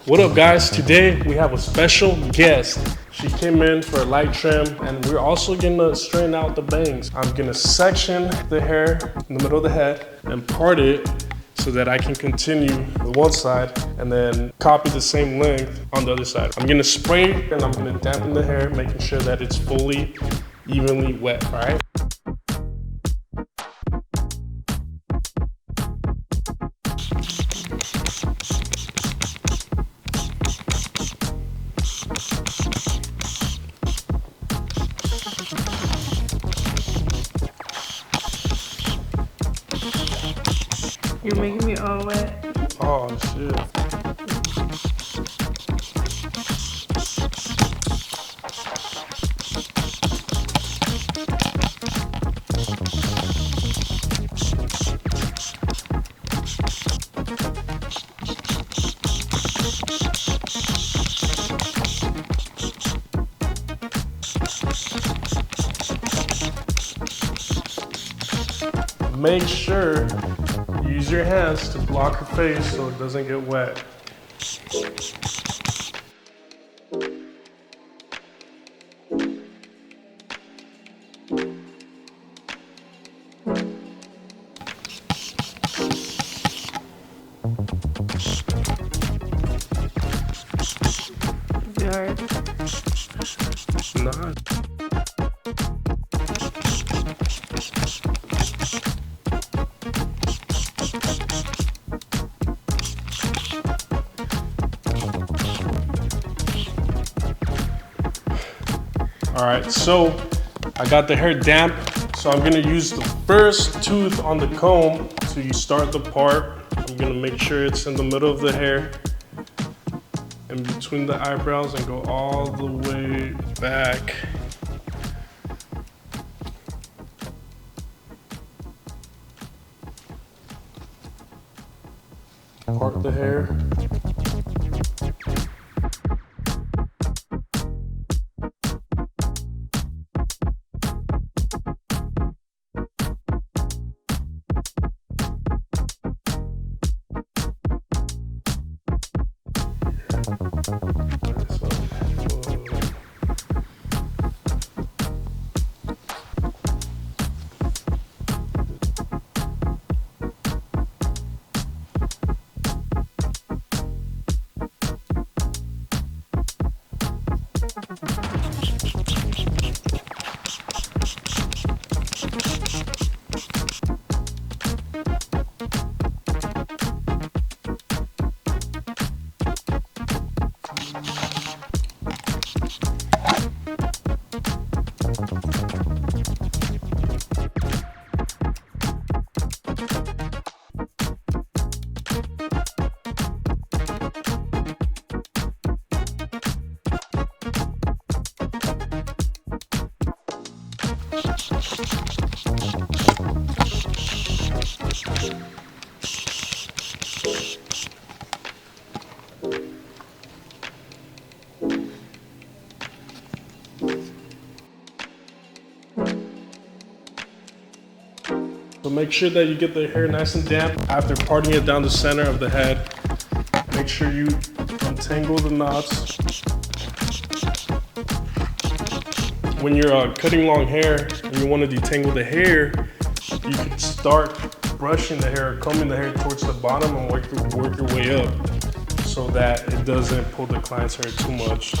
What up guys, today we have a special guest. She came in for a light trim and we're also gonna straighten out the bangs. I'm gonna section the hair in the middle of the head and part it so that I can continue with one side and then copy the same length on the other side. I'm gonna spray and I'm gonna dampen the hair, making sure that it's fully, evenly wet, all right? You're making me all wet. Oh shit. Make sure you use your hands to block her face so it doesn't get wet. Hard. It's not. All right, so I got the hair damp, so I'm gonna use the first tooth on the comb to start the part. I'm gonna make sure it's in the middle of the hair and between the eyebrows and go all the way back. Part the hair. So make sure that you get the hair nice and damp after parting it down the center of the head. Make sure you untangle the knots. When you're cutting long hair and you want to detangle the hair, you can start brushing the hair, combing the hair towards the bottom and work your way up so that it doesn't pull the client's hair too much.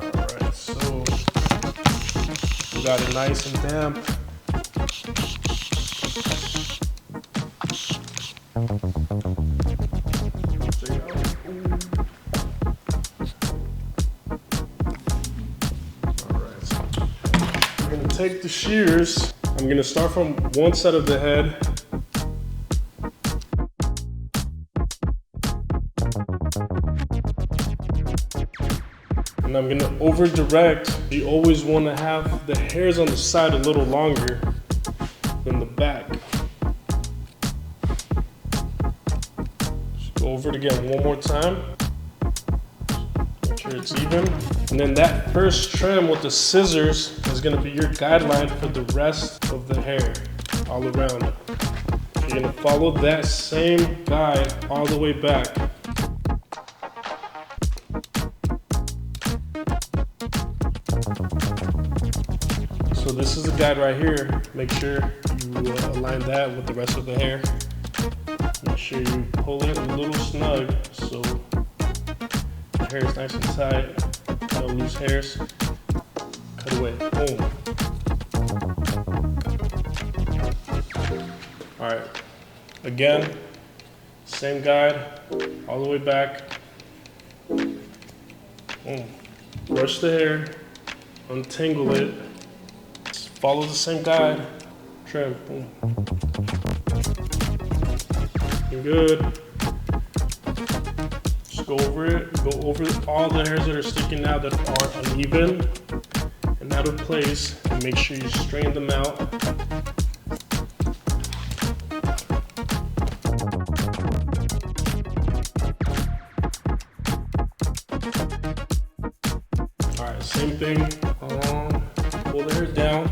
Alright, so we got it nice and damp. Take the shears. I'm gonna start from one side of the head. And I'm gonna over direct. You always wanna have the hairs on the side a little longer than the back. Just go over it again one more time. Make sure it's even. And then that first trim with the scissors is gonna be your guideline for the rest of the hair all around. You're gonna follow that same guide all the way back. So this is the guide right here. Make sure you align that with the rest of the hair. Make sure you pull it a little snug so the hair is nice and tight. No loose hairs. Cut away. Boom. Alright. Again, same guide, all the way back. Boom. Brush the hair, untangle it. Follow the same guide. Trim. Boom. You're good. Just go over it. Go over all the hairs that are sticking out that are uneven and out of place, and make sure you straighten them out. Alright, same thing. Pull the hair down.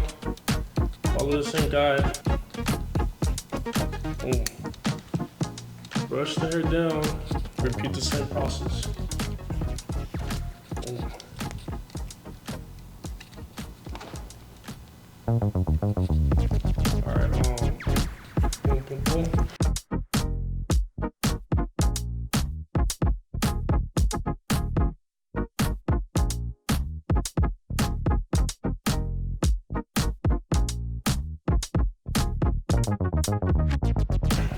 Follow the same guide. Boom. Brush the hair down. Repeat the same process. Boom. Alright, boom, boom, boom.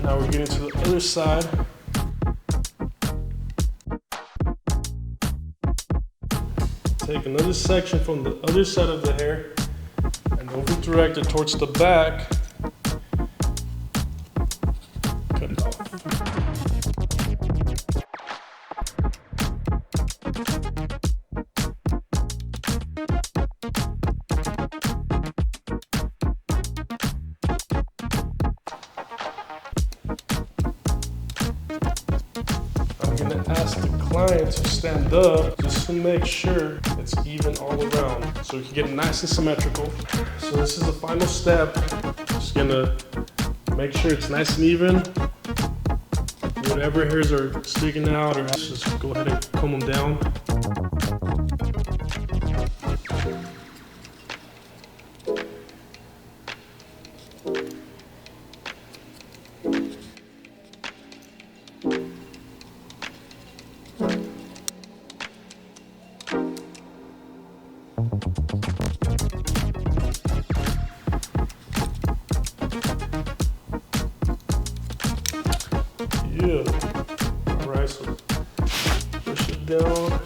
Now we're getting to the other side. Take another section from the other side of the hair and over direct it towards the back. Cut it off. I'm gonna ask the client to stand up just to make sure it's even all around so we can get it nice and symmetrical. So this is the final step. Just gonna make sure it's nice and even. Whatever hairs are sticking out, or just go ahead and comb them down. Yeah. Alright, so push it down.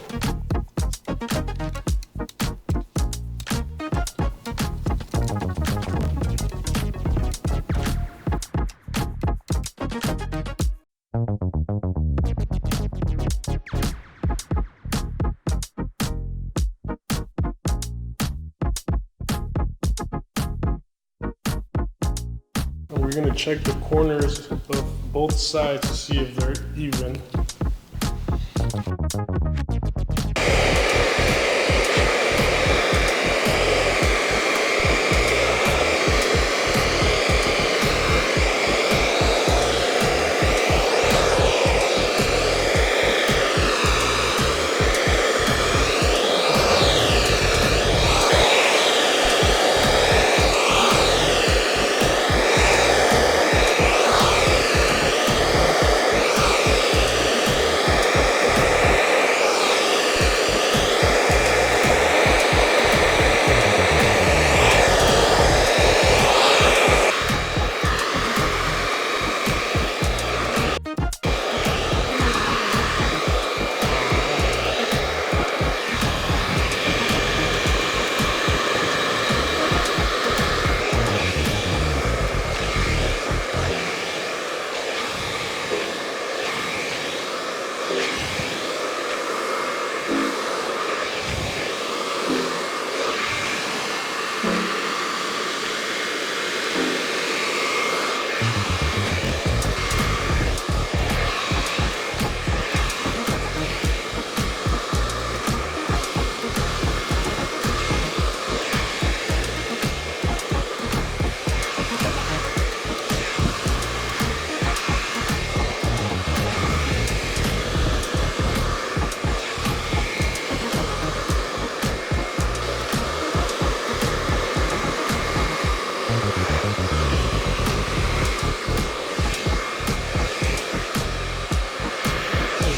And we're going to check the corners of both sides to see if they're even.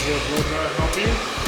Will a blow dryer help you?